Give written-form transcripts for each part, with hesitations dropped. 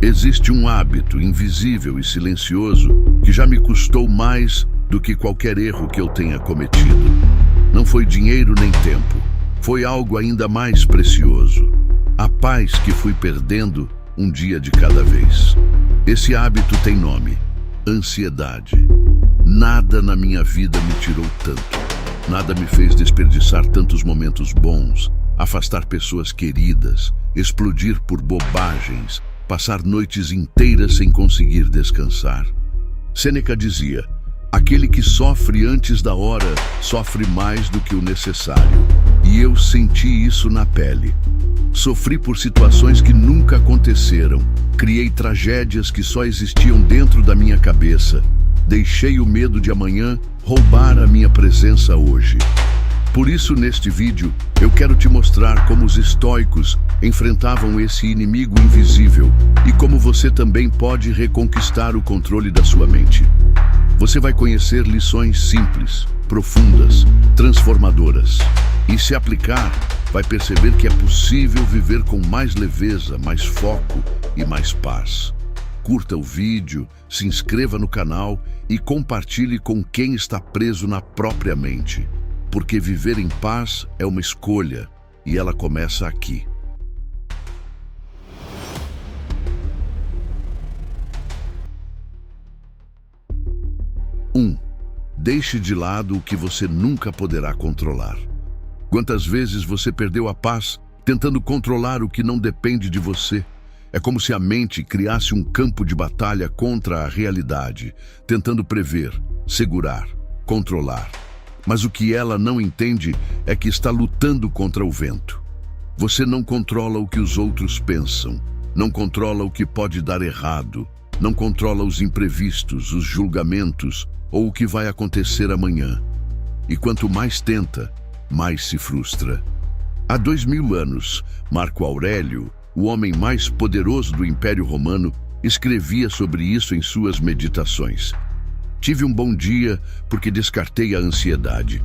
Existe um hábito invisível e silencioso que já me custou mais do que qualquer erro que eu tenha cometido. Não foi dinheiro nem tempo, foi algo ainda mais precioso: a paz que fui perdendo um dia de cada vez. Esse hábito tem nome: ansiedade. Nada na minha vida me tirou tanto. Nada me fez desperdiçar tantos momentos bons, afastar pessoas queridas, explodir por bobagens, passar noites inteiras sem conseguir descansar. Sêneca dizia: aquele que sofre antes da hora sofre mais do que o necessário. E eu senti isso na pele. Sofri por situações que nunca aconteceram. Criei tragédias que só existiam dentro da minha cabeça. Deixei o medo de amanhã roubar a minha presença hoje. Por isso, neste vídeo, eu quero te mostrar como os estoicos enfrentavam esse inimigo invisível e como você também pode reconquistar o controle da sua mente. Você vai conhecer lições simples, profundas, transformadoras. E se aplicar, vai perceber que é possível viver com mais leveza, mais foco e mais paz. Curta o vídeo, se inscreva no canal e compartilhe com quem está preso na própria mente. Porque viver em paz é uma escolha e ela começa aqui. 1. Deixe de lado o que você nunca poderá controlar. Quantas vezes você perdeu a paz tentando controlar o que não depende de você? É como se a mente criasse um campo de batalha contra a realidade, tentando prever, segurar, controlar. Mas o que ela não entende é que está lutando contra o vento. Você não controla o que os outros pensam, não controla o que pode dar errado, não controla os imprevistos, os julgamentos ou o que vai acontecer amanhã. E quanto mais tenta, mais se frustra. Há 2000 anos, Marco Aurélio, o homem mais poderoso do Império Romano, escrevia sobre isso em suas meditações. Tive um bom dia porque descartei a ansiedade.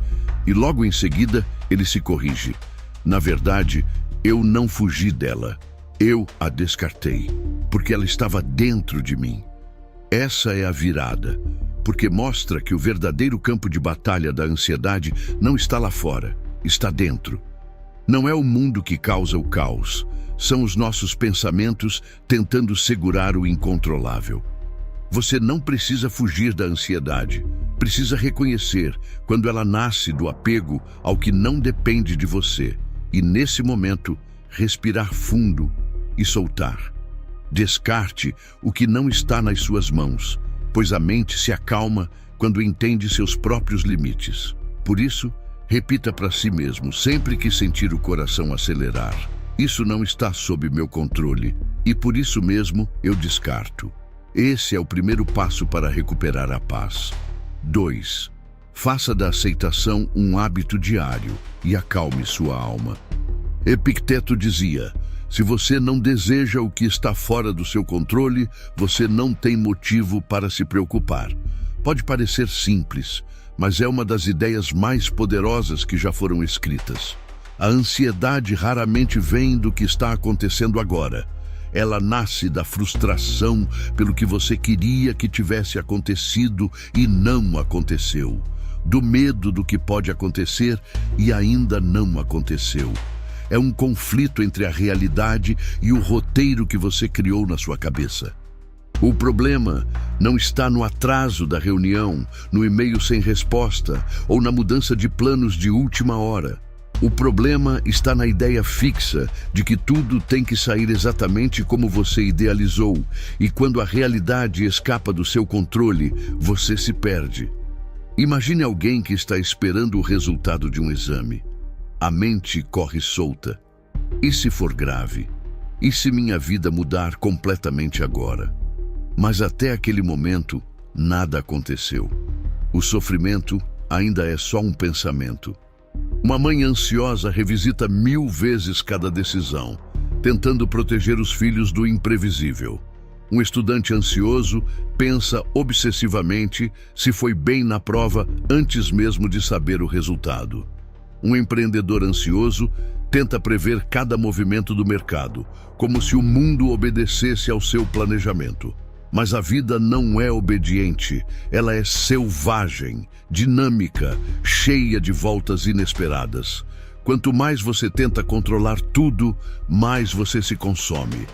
E logo em seguida, ele se corrige. Na verdade, eu não fugi dela. Eu a descartei, porque ela estava dentro de mim. Essa é a virada, porque mostra que o verdadeiro campo de batalha da ansiedade não está lá fora, está dentro. Não é o mundo que causa o caos, são os nossos pensamentos tentando segurar o incontrolável. Você não precisa fugir da ansiedade, precisa reconhecer quando ela nasce do apego ao que não depende de você e, nesse momento, respirar fundo e soltar. Descarte o que não está nas suas mãos, pois a mente se acalma quando entende seus próprios limites. Por isso, repita para si mesmo sempre que sentir o coração acelerar: isso não está sob meu controle e por isso mesmo eu descarto. Esse é o primeiro passo para recuperar a paz. 2. Faça da aceitação um hábito diário e acalme sua alma. Epicteto dizia: se você não deseja o que está fora do seu controle, você não tem motivo para se preocupar. Pode parecer simples, mas é uma das ideias mais poderosas que já foram escritas. A ansiedade raramente vem do que está acontecendo agora. Ela nasce da frustração pelo que você queria que tivesse acontecido e não aconteceu. Do medo do que pode acontecer e ainda não aconteceu. É um conflito entre a realidade e o roteiro que você criou na sua cabeça. O problema não está no atraso da reunião, no e-mail sem resposta ou na mudança de planos de última hora. O problema está na ideia fixa de que tudo tem que sair exatamente como você idealizou, e quando a realidade escapa do seu controle, você se perde. Imagine alguém que está esperando o resultado de um exame. A mente corre solta. E se for grave? E se minha vida mudar completamente agora? Mas até aquele momento, nada aconteceu. O sofrimento ainda é só um pensamento. Uma mãe ansiosa revisita 1000 vezes cada decisão, tentando proteger os filhos do imprevisível. Um estudante ansioso pensa obsessivamente se foi bem na prova antes mesmo de saber o resultado. Um empreendedor ansioso Tenta prever cada movimento do mercado, como se o mundo obedecesse ao seu planejamento. Mas a vida não é obediente, ela é selvagem, dinâmica, cheia de voltas inesperadas. Quanto mais você tenta controlar tudo, mais você se consome.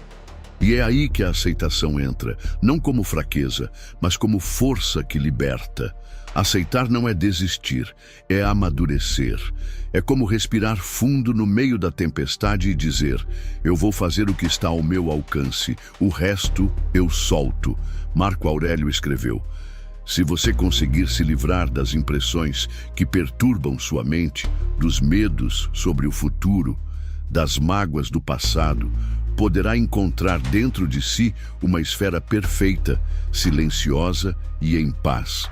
E é aí que a aceitação entra, não como fraqueza, mas como força que liberta. Aceitar não é desistir, é amadurecer. É como respirar fundo no meio da tempestade e dizer: eu vou fazer o que está ao meu alcance, o resto eu solto. Marco Aurélio escreveu: se você conseguir se livrar das impressões que perturbam sua mente, dos medos sobre o futuro, das mágoas do passado, poderá encontrar dentro de si uma esfera perfeita, silenciosa e em paz.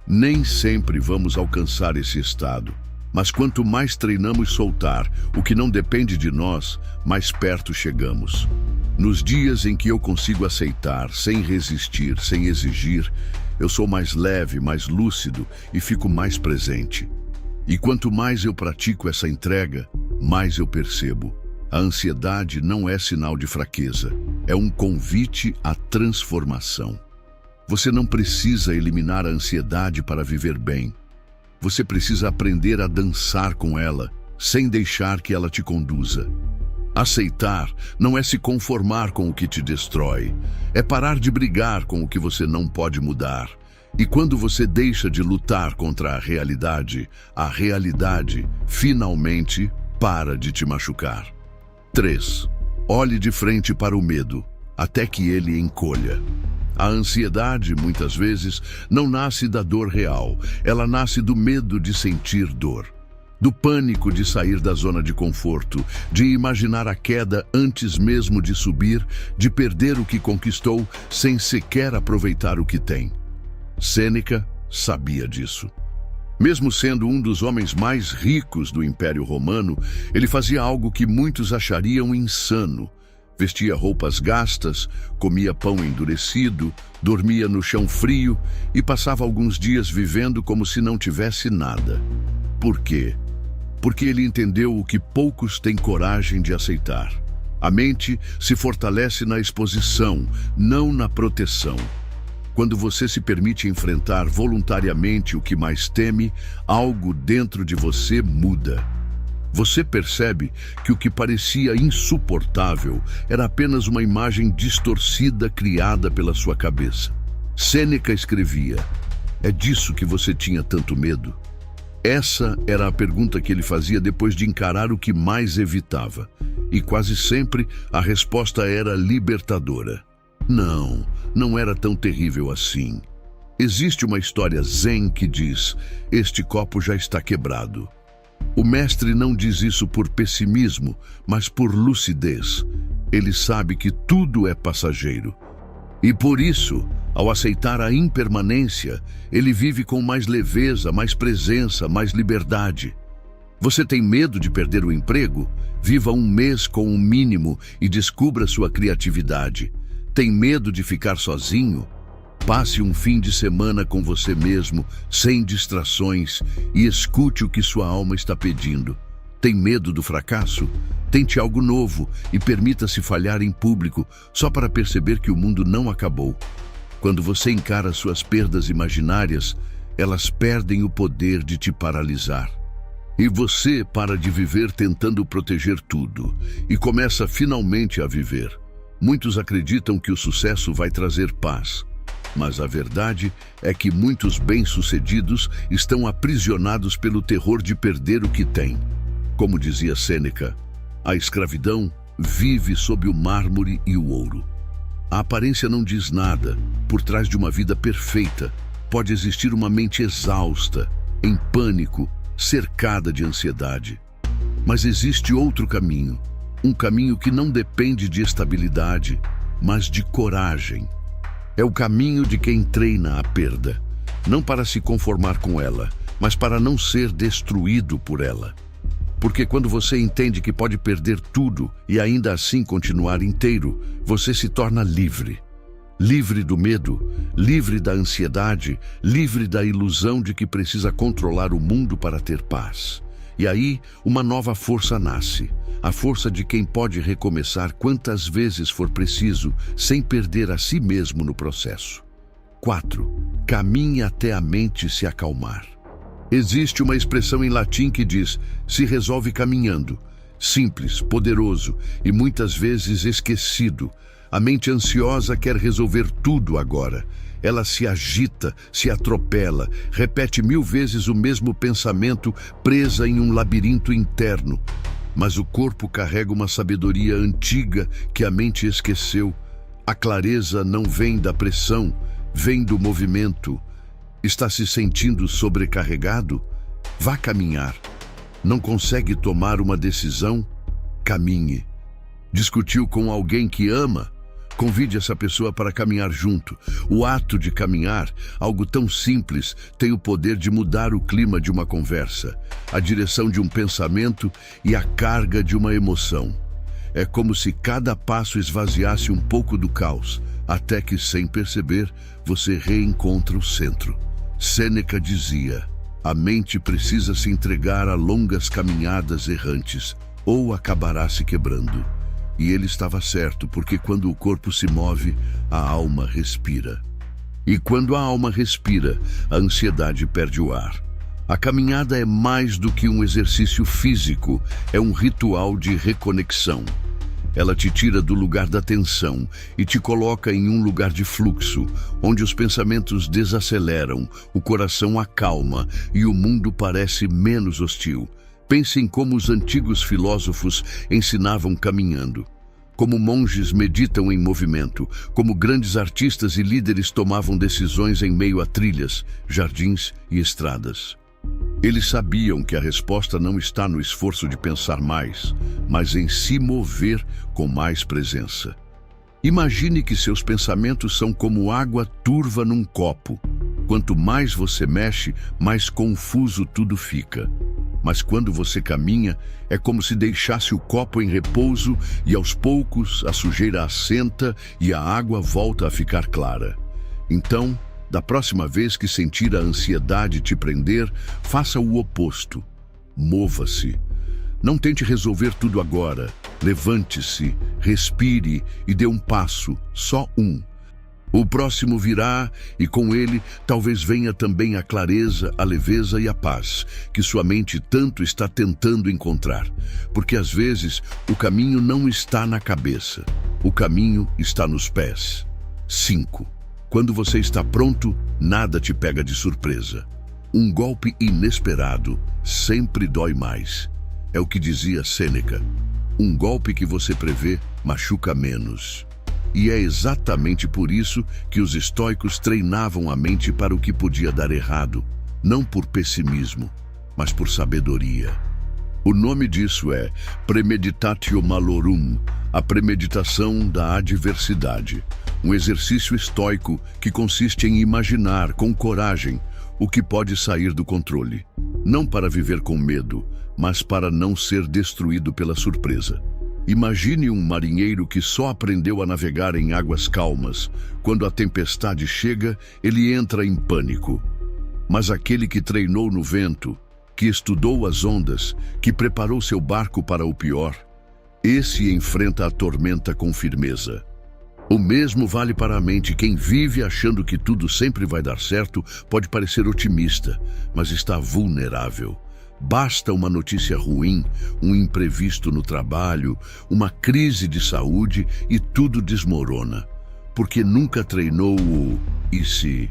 Nem sempre vamos alcançar esse estado, mas quanto mais treinamos soltar o que não depende de nós, mais perto chegamos. Nos dias em que eu consigo aceitar, sem resistir, sem exigir, eu sou mais leve, mais lúcido e fico mais presente. E quanto mais eu pratico essa entrega, mais eu percebo. A ansiedade não é sinal de fraqueza, é um convite à transformação. Você não precisa eliminar a ansiedade para viver bem. Você precisa aprender a dançar com ela, sem deixar que ela te conduza. Aceitar não é se conformar com o que te destrói, é parar de brigar com o que você não pode mudar. E quando você deixa de lutar contra a realidade finalmente para de te machucar. 3. Olhe de frente para o medo, até que ele encolha. A ansiedade, muitas vezes, não nasce da dor real, ela nasce do medo de sentir dor. Do pânico de sair da zona de conforto, de imaginar a queda antes mesmo de subir, de perder o que conquistou sem sequer aproveitar o que tem. Sêneca sabia disso. Mesmo sendo um dos homens mais ricos do Império Romano, ele fazia algo que muitos achariam insano. Vestia roupas gastas, comia pão endurecido, dormia no chão frio e passava alguns dias vivendo como se não tivesse nada. Por quê? Porque ele entendeu o que poucos têm coragem de aceitar. A mente se fortalece na exposição, não na proteção. Quando você se permite enfrentar voluntariamente o que mais teme, algo dentro de você muda. Você percebe que o que parecia insuportável era apenas uma imagem distorcida criada pela sua cabeça. Sêneca escrevia: é disso que você tinha tanto medo? Essa era a pergunta que ele fazia depois de encarar o que mais evitava. E quase sempre a resposta era libertadora. Não era tão terrível assim. Existe uma história zen que diz: este copo já está quebrado. O mestre não diz isso por pessimismo, mas por lucidez. Ele sabe que tudo é passageiro. E por isso, ao aceitar a impermanência, ele vive com mais leveza, mais presença, mais liberdade. Você tem medo de perder o emprego? Viva um mês com o mínimo e descubra sua criatividade. Tem medo de ficar sozinho? Passe um fim de semana com você mesmo, sem distrações, e escute o que sua alma está pedindo. Tem medo do fracasso? Tente algo novo e permita-se falhar em público, só para perceber que o mundo não acabou. Quando você encara suas perdas imaginárias, elas perdem o poder de te paralisar. E você para de viver tentando proteger tudo, e começa finalmente a viver. Muitos acreditam que o sucesso vai trazer paz. Mas a verdade é que muitos bem-sucedidos estão aprisionados pelo terror de perder o que têm. Como dizia Sêneca, a escravidão vive sob o mármore e o ouro. A aparência não diz nada. Por trás de uma vida perfeita, pode existir uma mente exausta, em pânico, cercada de ansiedade. Mas existe outro caminho, um caminho que não depende de estabilidade, mas de coragem. É o caminho de quem treina a perda, não para se conformar com ela, mas para não ser destruído por ela. Porque quando você entende que pode perder tudo e ainda assim continuar inteiro, você se torna livre. Livre do medo, livre da ansiedade, livre da ilusão de que precisa controlar o mundo para ter paz. E aí, uma nova força nasce. A força de quem pode recomeçar quantas vezes for preciso, sem perder a si mesmo no processo. 4. Caminhe até a mente se acalmar. Existe uma expressão em latim que diz: se resolve caminhando. Simples, poderoso e muitas vezes esquecido. A mente ansiosa quer resolver tudo agora. Ela se agita, se atropela, repete 1000 vezes o mesmo pensamento, presa em um labirinto interno. Mas o corpo carrega uma sabedoria antiga que a mente esqueceu. A clareza não vem da pressão, vem do movimento. Está se sentindo sobrecarregado? Vá caminhar. Não consegue tomar uma decisão? Caminhe. Discutiu com alguém que ama? Convide essa pessoa para caminhar junto. O ato de caminhar, algo tão simples, tem o poder de mudar o clima de uma conversa, a direção de um pensamento e a carga de uma emoção. É como se cada passo esvaziasse um pouco do caos, até que, sem perceber, você reencontra o centro. Sêneca dizia: a mente precisa se entregar a longas caminhadas errantes, ou acabará se quebrando. E ele estava certo, porque quando o corpo se move, a alma respira. E quando a alma respira, a ansiedade perde o ar. A caminhada é mais do que um exercício físico, é um ritual de reconexão. Ela te tira do lugar da tensão e te coloca em um lugar de fluxo, onde os pensamentos desaceleram, o coração acalma e o mundo parece menos hostil. Pense em como os antigos filósofos ensinavam caminhando, como monges meditam em movimento, como grandes artistas e líderes tomavam decisões em meio a trilhas, jardins e estradas. Eles sabiam que a resposta não está no esforço de pensar mais, mas em se mover com mais presença. Imagine que seus pensamentos são como água turva num copo. Quanto mais você mexe, mais confuso tudo fica. Mas quando você caminha, é como se deixasse o copo em repouso e aos poucos a sujeira assenta e a água volta a ficar clara. Então, da próxima vez que sentir a ansiedade te prender, faça o oposto. Mova-se. Não tente resolver tudo agora. Levante-se, respire e dê um passo, só um. O próximo virá e com ele talvez venha também a clareza, a leveza e a paz que sua mente tanto está tentando encontrar. Porque às vezes o caminho não está na cabeça, o caminho está nos pés. 5. Quando você está pronto, nada te pega de surpresa. Um golpe inesperado sempre dói mais. É o que dizia Sêneca. Um golpe que você prevê machuca menos. E é exatamente por isso que os estoicos treinavam a mente para o que podia dar errado, não por pessimismo, mas por sabedoria. O nome disso é Premeditatio Malorum, a premeditação da adversidade, um exercício estoico que consiste em imaginar com coragem o que pode sair do controle, não para viver com medo, mas para não ser destruído pela surpresa. Imagine um marinheiro que só aprendeu a navegar em águas calmas. Quando a tempestade chega, ele entra em pânico. Mas aquele que treinou no vento, que estudou as ondas, que preparou seu barco para o pior, esse enfrenta a tormenta com firmeza. O mesmo vale para a mente. Quem vive achando que tudo sempre vai dar certo pode parecer otimista, mas está vulnerável. Basta uma notícia ruim, um imprevisto no trabalho, uma crise de saúde e tudo desmorona, porque nunca treinou o "e se?".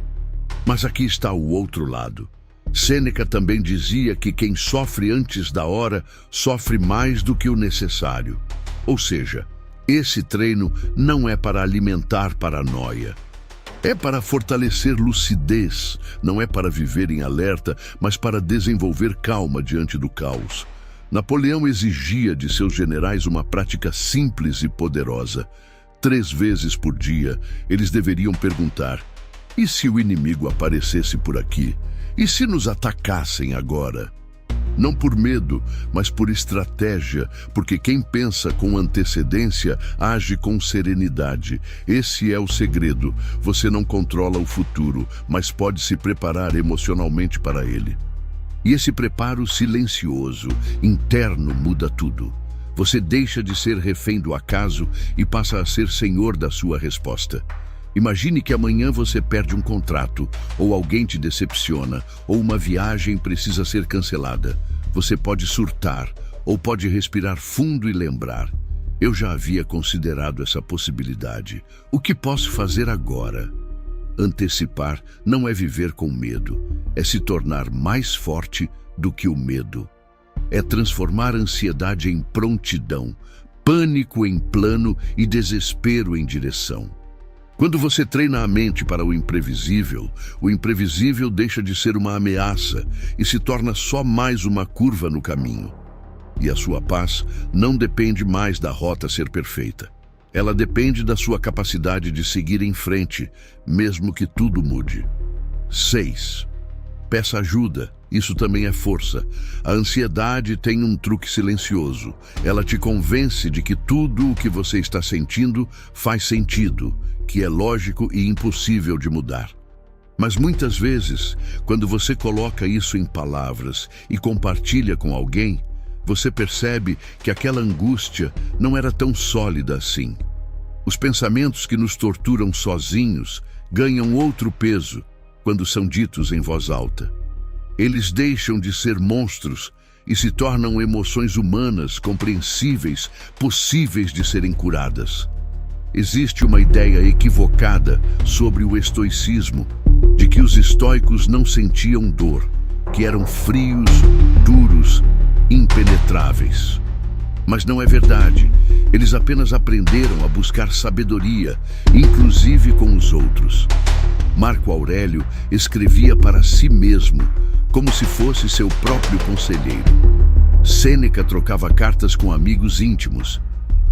Mas aqui está o outro lado. Sêneca também dizia que quem sofre antes da hora sofre mais do que o necessário. Ou seja, esse treino não é para alimentar paranoia. É para fortalecer lucidez, não é para viver em alerta, mas para desenvolver calma diante do caos. Napoleão exigia de seus generais uma prática simples e poderosa. 3 vezes por dia, eles deveriam perguntar: e se o inimigo aparecesse por aqui? E se nos atacassem agora? Não por medo, mas por estratégia, porque quem pensa com antecedência age com serenidade. Esse é o segredo. Você não controla o futuro, mas pode se preparar emocionalmente para ele. E esse preparo silencioso, interno, muda tudo. Você deixa de ser refém do acaso e passa a ser senhor da sua resposta. Imagine que amanhã você perde um contrato, ou alguém te decepciona, ou uma viagem precisa ser cancelada. Você pode surtar, ou pode respirar fundo e lembrar: eu já havia considerado essa possibilidade. O que posso fazer agora? Antecipar não é viver com medo, é se tornar mais forte do que o medo. É transformar a ansiedade em prontidão, pânico em plano e desespero em direção. Quando você treina a mente para o imprevisível deixa de ser uma ameaça e se torna só mais uma curva no caminho. E a sua paz não depende mais da rota ser perfeita. Ela depende da sua capacidade de seguir em frente, mesmo que tudo mude. 6. Peça ajuda. Isso também é força. A ansiedade tem um truque silencioso. Ela te convence de que tudo o que você está sentindo faz sentido, que é lógico e impossível de mudar. Mas muitas vezes, quando você coloca isso em palavras e compartilha com alguém, você percebe que aquela angústia não era tão sólida assim. Os pensamentos que nos torturam sozinhos ganham outro peso quando são ditos em voz alta. Eles deixam de ser monstros e se tornam emoções humanas, compreensíveis, possíveis de serem curadas. Existe uma ideia equivocada sobre o estoicismo, de que os estoicos não sentiam dor, que eram frios, duros, impenetráveis. Mas não é verdade. Eles apenas aprenderam a buscar sabedoria, inclusive com os outros. Marco Aurélio escrevia para si mesmo, como se fosse seu próprio conselheiro. Sêneca trocava cartas com amigos íntimos.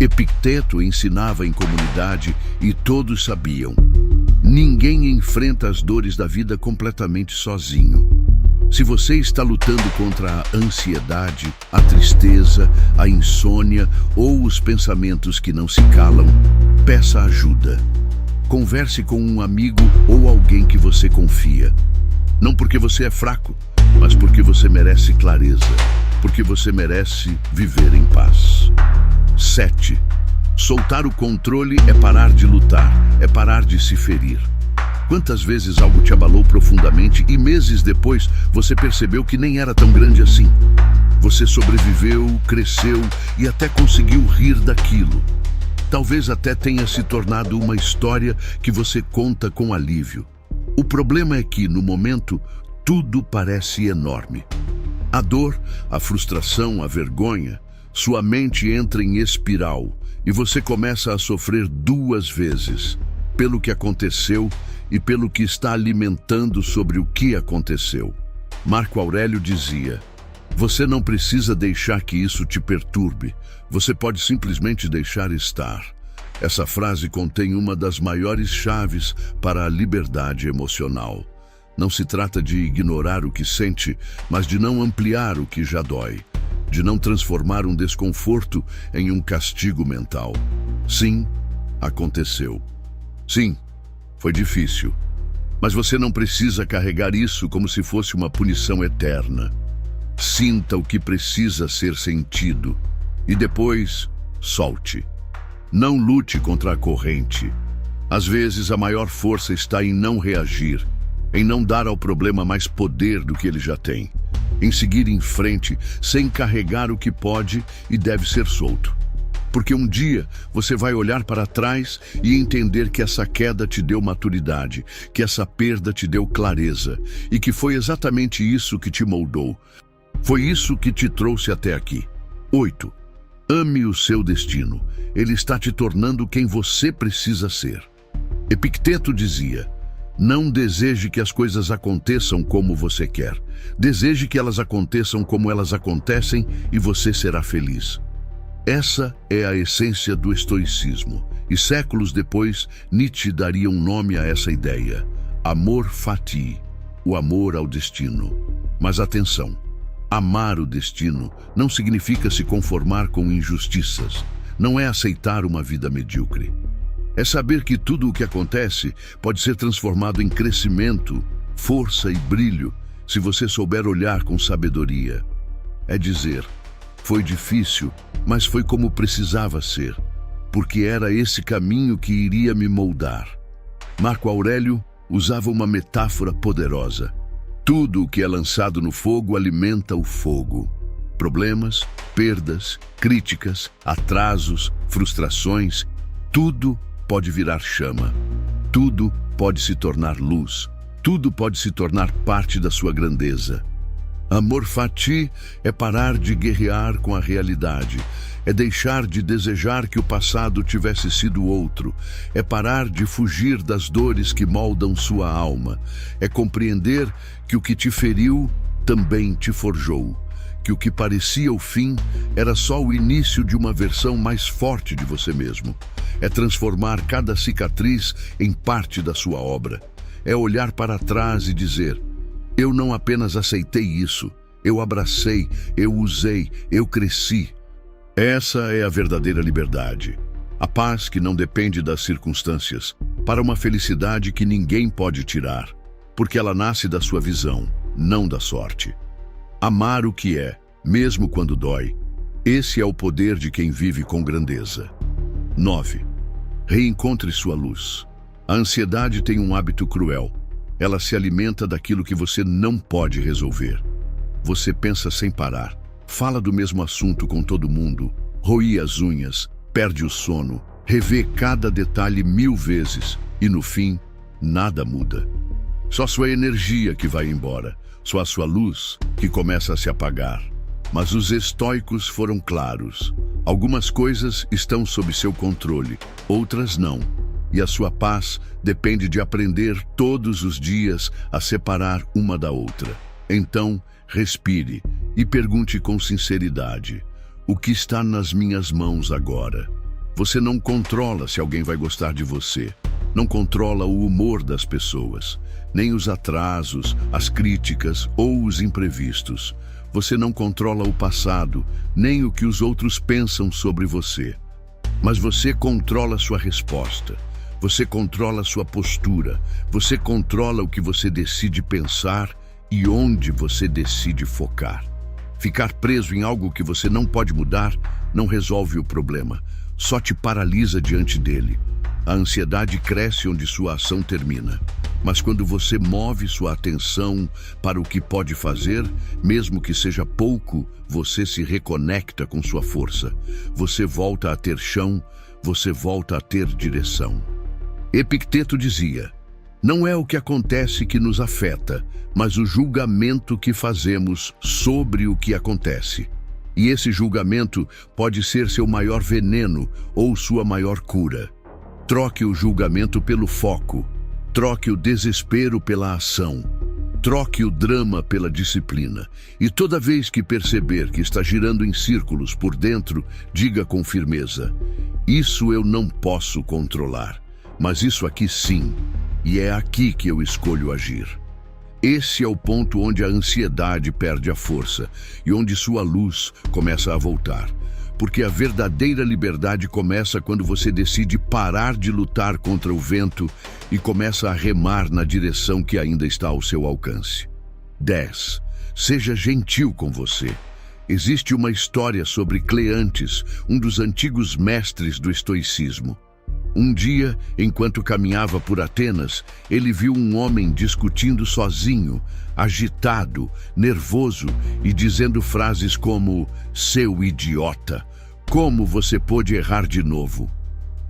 Epicteto ensinava em comunidade e todos sabiam: ninguém enfrenta as dores da vida completamente sozinho. Se você está lutando contra a ansiedade, a tristeza, a insônia ou os pensamentos que não se calam, peça ajuda. Converse com um amigo ou alguém que você confia. Não porque você é fraco, mas porque você merece clareza, porque você merece viver em paz. 7. Soltar o controle é parar de lutar, é parar de se ferir. Quantas vezes algo te abalou profundamente e meses depois você percebeu que nem era tão grande assim? Você sobreviveu, cresceu e até conseguiu rir daquilo. Talvez até tenha se tornado uma história que você conta com alívio. O problema é que, no momento, tudo parece enorme. A dor, a frustração, a vergonha, sua mente entra em espiral e você começa a sofrer duas vezes, pelo que aconteceu e pelo que está alimentando sobre o que aconteceu. Marco Aurélio dizia: você não precisa deixar que isso te perturbe, você pode simplesmente deixar estar. Essa frase contém uma das maiores chaves para a liberdade emocional. Não se trata de ignorar o que sente, mas de não ampliar o que já dói, de não transformar um desconforto em um castigo mental. Sim, aconteceu. Sim, foi difícil. Mas você não precisa carregar isso como se fosse uma punição eterna. Sinta o que precisa ser sentido e depois solte. Não lute contra a corrente. Às vezes a maior força está em não reagir, em não dar ao problema mais poder do que ele já tem, em seguir em frente sem carregar o que pode e deve ser solto. Porque um dia você vai olhar para trás e entender que essa queda te deu maturidade, que essa perda te deu clareza e que foi exatamente isso que te moldou. Foi isso que te trouxe até aqui. 8. Ame o seu destino. Ele está te tornando quem você precisa ser. Epicteto dizia: não deseje que as coisas aconteçam como você quer. Deseje que elas aconteçam como elas acontecem e você será feliz. Essa é a essência do estoicismo. E séculos depois, Nietzsche daria um nome a essa ideia: amor fati, o amor ao destino. Mas atenção, amar o destino não significa se conformar com injustiças. Não é aceitar uma vida medíocre. É saber que tudo o que acontece pode ser transformado em crescimento, força e brilho, se você souber olhar com sabedoria. É dizer, foi difícil, mas foi como precisava ser, porque era esse caminho que iria me moldar. Marco Aurélio usava uma metáfora poderosa. Tudo o que é lançado no fogo alimenta o fogo. Problemas, perdas, críticas, atrasos, frustrações, tudo pode virar chama. Tudo pode se tornar luz. Tudo pode se tornar parte da sua grandeza. Amor fati é parar de guerrear com a realidade. É deixar de desejar que o passado tivesse sido outro. É parar de fugir das dores que moldam sua alma. É compreender que o que te feriu também te forjou. Que o que parecia o fim era só o início de uma versão mais forte de você mesmo. É transformar cada cicatriz em parte da sua obra. É olhar para trás e dizer, eu não apenas aceitei isso, eu abracei, eu usei, eu cresci. Essa é a verdadeira liberdade. A paz que não depende das circunstâncias, para uma felicidade que ninguém pode tirar, porque ela nasce da sua visão, não da sorte. Amar o que é, mesmo quando dói, esse é o poder de quem vive com grandeza. 9. Reencontre sua luz. A ansiedade tem um hábito cruel. Ela se alimenta daquilo que você não pode resolver. Você pensa sem parar, fala do mesmo assunto com todo mundo, roe as unhas, perde o sono, revê cada detalhe 1000 vezes e no fim, nada muda. Só sua energia que vai embora, só a sua luz que começa a se apagar. Mas os estoicos foram claros. Algumas coisas estão sob seu controle, outras não. E a sua paz depende de aprender todos os dias a separar uma da outra. Então, respire e pergunte com sinceridade, o que está nas minhas mãos agora? Você não controla se alguém vai gostar de você. Não controla o humor das pessoas, nem os atrasos, as críticas ou os imprevistos. Você não controla o passado, nem o que os outros pensam sobre você. Mas você controla sua resposta. Você controla sua postura. Você controla o que você decide pensar e onde você decide focar. Ficar preso em algo que você não pode mudar não resolve o problema, só te paralisa diante dele. A ansiedade cresce onde sua ação termina. Mas quando você move sua atenção para o que pode fazer, mesmo que seja pouco, você se reconecta com sua força. Você volta a ter chão, você volta a ter direção. Epicteto dizia, não é o que acontece que nos afeta, mas o julgamento que fazemos sobre o que acontece. E esse julgamento pode ser seu maior veneno ou sua maior cura. Troque o julgamento pelo foco. Troque o desespero pela ação. Troque o drama pela disciplina. E toda vez que perceber que está girando em círculos por dentro, diga com firmeza, isso eu não posso controlar, mas isso aqui sim, e é aqui que eu escolho agir. Esse é o ponto onde a ansiedade perde a força e onde sua luz começa a voltar. Porque a verdadeira liberdade começa quando você decide parar de lutar contra o vento e começa a remar na direção que ainda está ao seu alcance. 10. Seja gentil com você. Existe uma história sobre Cleantes, um dos antigos mestres do estoicismo. Um dia, enquanto caminhava por Atenas, ele viu um homem discutindo sozinho, agitado, nervoso e dizendo frases como "seu idiota, como você pôde errar de novo?"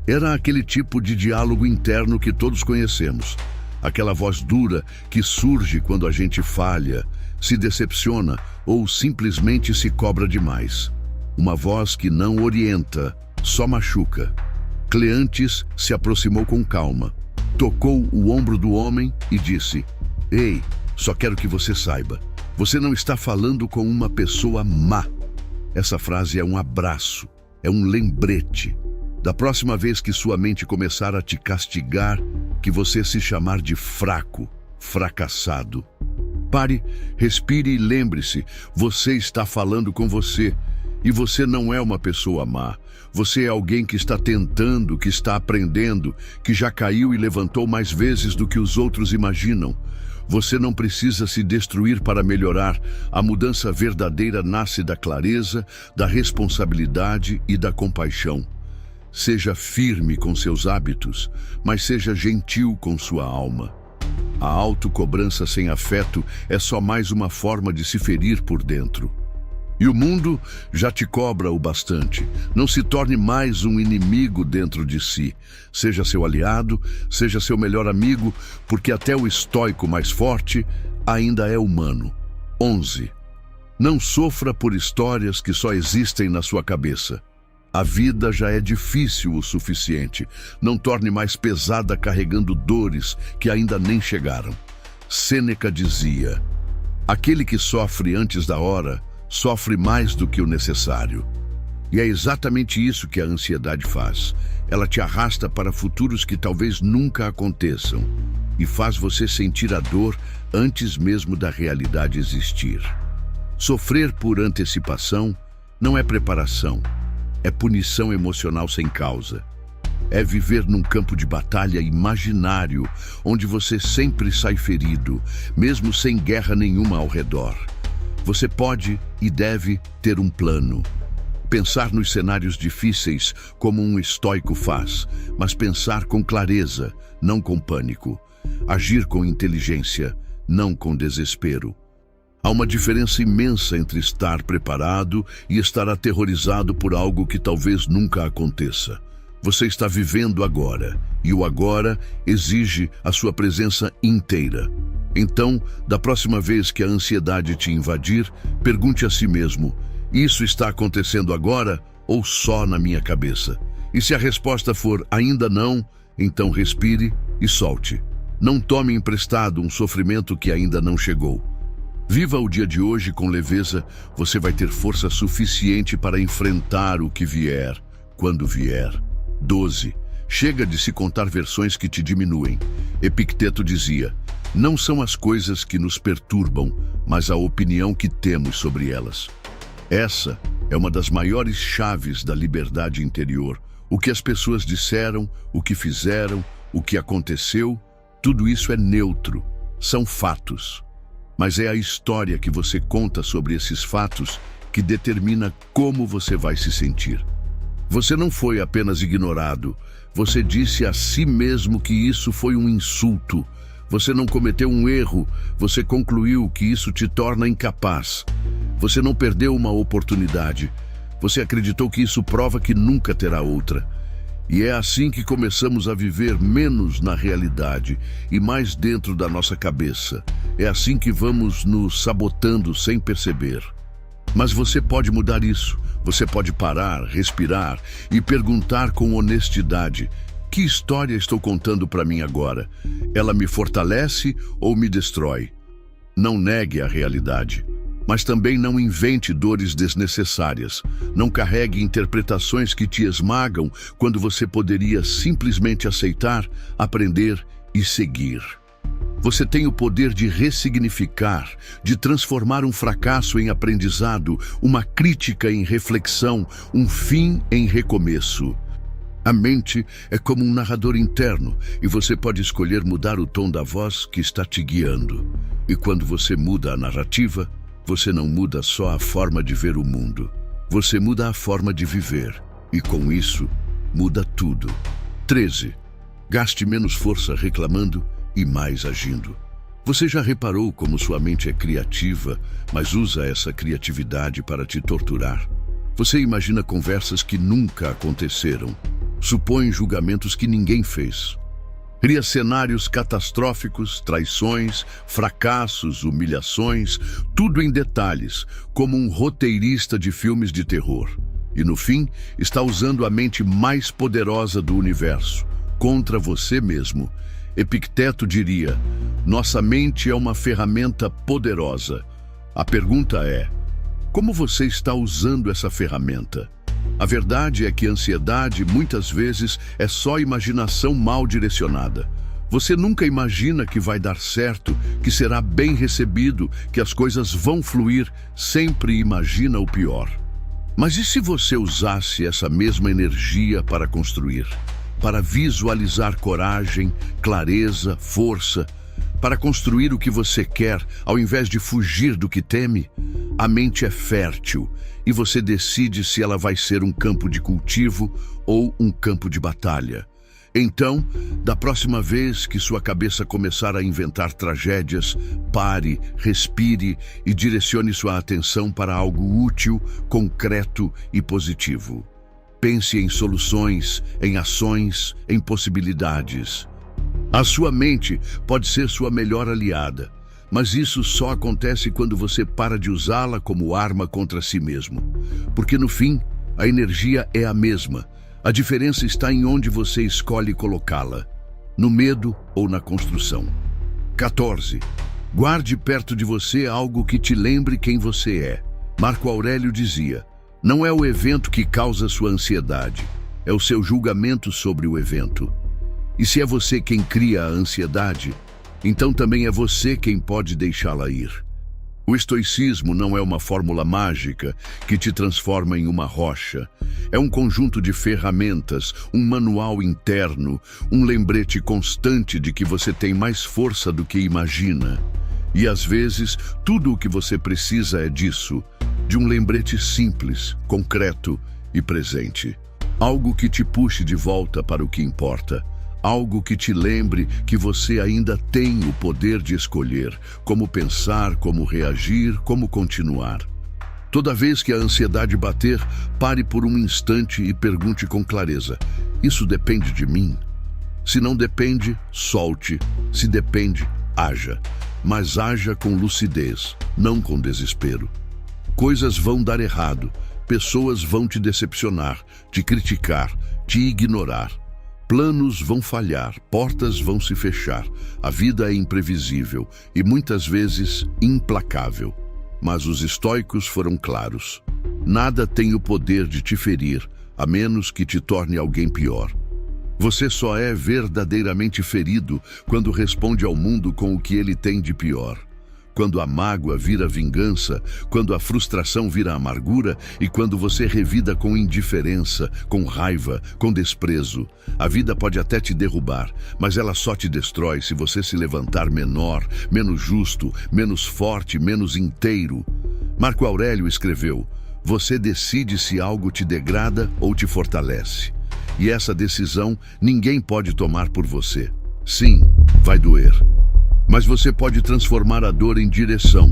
Era aquele tipo de diálogo interno que todos conhecemos. Aquela voz dura que surge quando a gente falha, se decepciona ou simplesmente se cobra demais. Uma voz que não orienta, só machuca. Cleantes se aproximou com calma, tocou o ombro do homem e disse, ei, só quero que você saiba, você não está falando com uma pessoa má. Essa frase é um abraço, é um lembrete. Da próxima vez que sua mente começar a te castigar, que você se chamar de fraco, fracassado. Pare, respire e lembre-se, você está falando com você. E você não é uma pessoa má. Você é alguém que está tentando, que está aprendendo, que já caiu e levantou mais vezes do que os outros imaginam. Você não precisa se destruir para melhorar. A mudança verdadeira nasce da clareza, da responsabilidade e da compaixão. Seja firme com seus hábitos, mas seja gentil com sua alma. A autocobrança sem afeto é só mais uma forma de se ferir por dentro. E o mundo já te cobra o bastante. Não se torne mais um inimigo dentro de si. Seja seu aliado, seja seu melhor amigo, porque até o estoico mais forte ainda é humano. 11. Não sofra por histórias que só existem na sua cabeça. A vida já é difícil o suficiente. Não torne mais pesada carregando dores que ainda nem chegaram. Sêneca dizia: aquele que sofre antes da hora sofre mais do que o necessário. E é exatamente isso que a ansiedade faz. Ela te arrasta para futuros que talvez nunca aconteçam e faz você sentir a dor antes mesmo da realidade existir. Sofrer por antecipação não é preparação, é punição emocional sem causa. É viver num campo de batalha imaginário, onde você sempre sai ferido, mesmo sem guerra nenhuma ao redor. Você pode e deve ter um plano. Pensar nos cenários difíceis como um estoico faz, mas pensar com clareza, não com pânico. Agir com inteligência, não com desespero. Há uma diferença imensa entre estar preparado e estar aterrorizado por algo que talvez nunca aconteça. Você está vivendo agora, e o agora exige a sua presença inteira. Então, da próxima vez que a ansiedade te invadir, pergunte a si mesmo: isso está acontecendo agora ou só na minha cabeça? E se a resposta for ainda não, então respire e solte. Não tome emprestado um sofrimento que ainda não chegou. Viva o dia de hoje com leveza, você vai ter força suficiente para enfrentar o que vier, quando vier. 12. Chega de se contar versões que te diminuem. Epicteto dizia: não são as coisas que nos perturbam, mas a opinião que temos sobre elas. Essa é uma das maiores chaves da liberdade interior. O que as pessoas disseram, o que fizeram, o que aconteceu, tudo isso é neutro, são fatos. Mas é a história que você conta sobre esses fatos que determina como você vai se sentir. Você não foi apenas ignorado, você disse a si mesmo que isso foi um insulto. Você não cometeu um erro, você concluiu que isso te torna incapaz. Você não perdeu uma oportunidade, você acreditou que isso prova que nunca terá outra. E é assim que começamos a viver menos na realidade e mais dentro da nossa cabeça. É assim que vamos nos sabotando sem perceber. Mas você pode mudar isso. Você pode parar, respirar e perguntar com honestidade: que história estou contando para mim agora? Ela me fortalece ou me destrói? Não negue a realidade, mas também não invente dores desnecessárias. Não carregue interpretações que te esmagam quando você poderia simplesmente aceitar, aprender e seguir. Você tem o poder de ressignificar, de transformar um fracasso em aprendizado, uma crítica em reflexão, um fim em recomeço. A mente é como um narrador interno e você pode escolher mudar o tom da voz que está te guiando. E quando você muda a narrativa, você não muda só a forma de ver o mundo. Você muda a forma de viver. E com isso, muda tudo. 13. Gaste menos força reclamando e mais agindo. Você já reparou como sua mente é criativa, mas usa essa criatividade para te torturar? Você imagina conversas que nunca aconteceram. Supõe julgamentos que ninguém fez. Cria cenários catastróficos, traições, fracassos, humilhações, tudo em detalhes, como um roteirista de filmes de terror. E no fim, está usando a mente mais poderosa do universo, contra você mesmo. Epicteto diria: nossa mente é uma ferramenta poderosa. A pergunta é: como você está usando essa ferramenta? A verdade é que a ansiedade, muitas vezes, é só imaginação mal direcionada. Você nunca imagina que vai dar certo, que será bem recebido, que as coisas vão fluir, sempre imagina o pior. Mas e se você usasse essa mesma energia para construir, para visualizar coragem, clareza, força, para construir o que você quer, ao invés de fugir do que teme? A mente é fértil e você decide se ela vai ser um campo de cultivo ou um campo de batalha. Então, da próxima vez que sua cabeça começar a inventar tragédias, pare, respire e direcione sua atenção para algo útil, concreto e positivo. Pense em soluções, em ações, em possibilidades. A sua mente pode ser sua melhor aliada, mas isso só acontece quando você para de usá-la como arma contra si mesmo. Porque no fim, a energia é a mesma. A diferença está em onde você escolhe colocá-la, no medo ou na construção. 14. Guarde perto de você algo que te lembre quem você é. Marco Aurélio dizia: não é o evento que causa sua ansiedade, é o seu julgamento sobre o evento. E se é você quem cria a ansiedade, então também é você quem pode deixá-la ir. O estoicismo não é uma fórmula mágica que te transforma em uma rocha. É um conjunto de ferramentas, um manual interno, um lembrete constante de que você tem mais força do que imagina. E às vezes, tudo o que você precisa é disso, de um lembrete simples, concreto e presente. Algo que te puxe de volta para o que importa. Algo que te lembre que você ainda tem o poder de escolher como pensar, como reagir, como continuar. Toda vez que a ansiedade bater, pare por um instante e pergunte com clareza: isso depende de mim? Se não depende, solte. Se depende, haja. Mas haja com lucidez, não com desespero. Coisas vão dar errado, pessoas vão te decepcionar, te criticar, te ignorar. Planos vão falhar, portas vão se fechar. A vida é imprevisível e muitas vezes implacável. Mas os estoicos foram claros. Nada tem o poder de te ferir, a menos que te torne alguém pior. Você só é verdadeiramente ferido quando responde ao mundo com o que ele tem de pior. Quando a mágoa vira vingança, quando a frustração vira amargura e quando você revida com indiferença, com raiva, com desprezo. A vida pode até te derrubar, mas ela só te destrói se você se levantar menor, menos justo, menos forte, menos inteiro. Marco Aurélio escreveu: você decide se algo te degrada ou te fortalece. E essa decisão ninguém pode tomar por você. Sim, vai doer. Mas você pode transformar a dor em direção.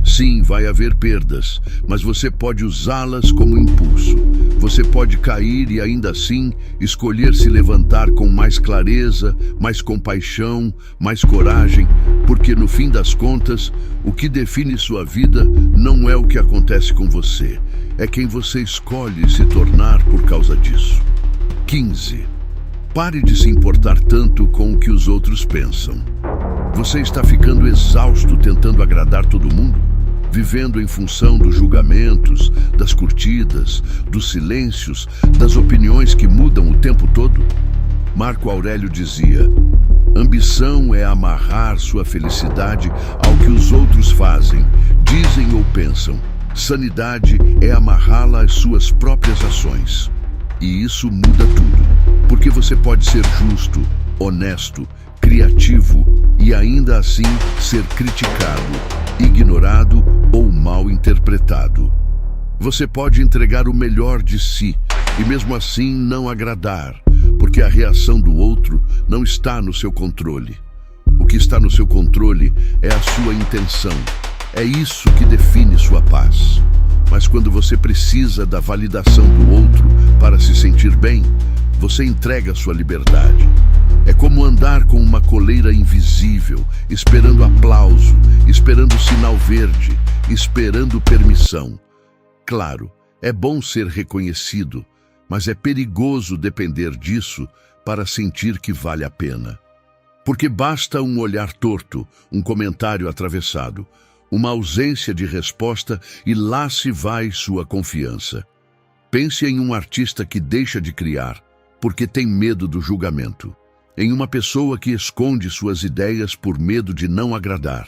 Sim, vai haver perdas, mas você pode usá-las como impulso. Você pode cair e ainda assim escolher se levantar com mais clareza, mais compaixão, mais coragem, porque no fim das contas, o que define sua vida não é o que acontece com você, é quem você escolhe se tornar por causa disso. 15. Pare de se importar tanto com o que os outros pensam. Você está ficando exausto tentando agradar todo mundo? Vivendo em função dos julgamentos, das curtidas, dos silêncios, das opiniões que mudam o tempo todo? Marco Aurélio dizia: ambição é amarrar sua felicidade ao que os outros fazem, dizem ou pensam. Sanidade é amarrá-la às suas próprias ações. E isso muda tudo, porque você pode ser justo, honesto, criativo e ainda assim ser criticado, ignorado ou mal interpretado. Você pode entregar o melhor de si e mesmo assim não agradar, porque a reação do outro não está no seu controle. O que está no seu controle é a sua intenção. É isso que define sua paz. Mas quando você precisa da validação do outro para se sentir bem, você entrega sua liberdade. É como andar com uma coleira invisível, esperando aplauso, esperando sinal verde, esperando permissão. Claro, é bom ser reconhecido, mas é perigoso depender disso para sentir que vale a pena. Porque basta um olhar torto, um comentário atravessado, uma ausência de resposta e lá se vai sua confiança. Pense em um artista que deixa de criar porque tem medo do julgamento. Em uma pessoa que esconde suas ideias por medo de não agradar.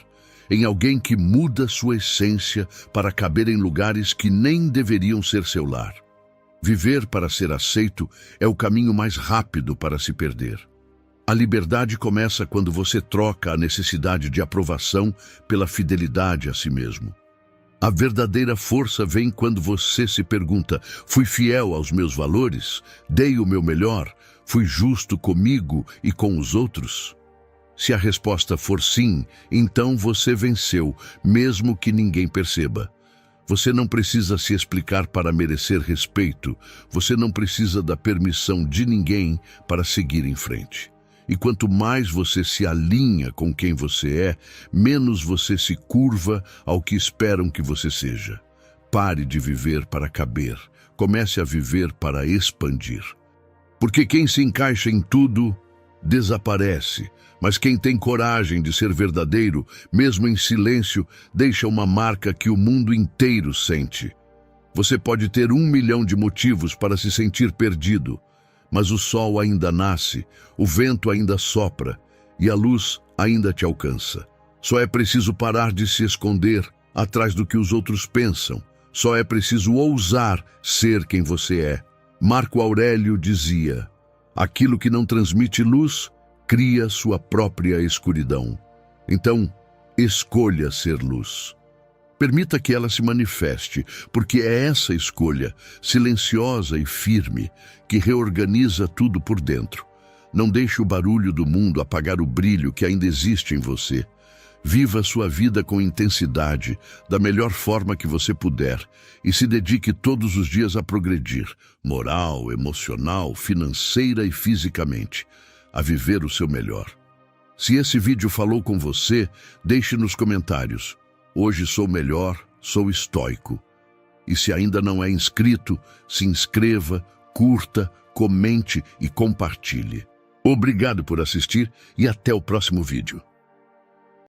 em alguém que muda sua essência para caber em lugares que nem deveriam ser seu lar. Viver para ser aceito é o caminho mais rápido para se perder. A liberdade começa quando você troca a necessidade de aprovação pela fidelidade a si mesmo. A verdadeira força vem quando você se pergunta: fui fiel aos meus valores? Dei o meu melhor? Fui justo comigo e com os outros? Se a resposta for sim, então você venceu, mesmo que ninguém perceba. Você não precisa se explicar para merecer respeito. Você não precisa da permissão de ninguém para seguir em frente. E quanto mais você se alinha com quem você é, menos você se curva ao que esperam que você seja. Pare de viver para caber. Comece a viver para expandir. Porque quem se encaixa em tudo, desaparece. Mas quem tem coragem de ser verdadeiro, mesmo em silêncio, deixa uma marca que o mundo inteiro sente. Você pode ter 1 milhão de motivos para se sentir perdido, mas o sol ainda nasce, o vento ainda sopra e a luz ainda te alcança. Só é preciso parar de se esconder atrás do que os outros pensam. Só é preciso ousar ser quem você é. Marco Aurélio dizia: aquilo que não transmite luz cria sua própria escuridão. Então, escolha ser luz. Permita que ela se manifeste, porque é essa escolha, silenciosa e firme, que reorganiza tudo por dentro. Não deixe o barulho do mundo apagar o brilho que ainda existe em você. Viva sua vida com intensidade, da melhor forma que você puder, e se dedique todos os dias a progredir, moral, emocional, financeira e fisicamente, a viver o seu melhor. Se esse vídeo falou com você, deixe nos comentários: hoje sou melhor, sou estoico. E se ainda não é inscrito, se inscreva, curta, comente e compartilhe. Obrigado por assistir e até o próximo vídeo.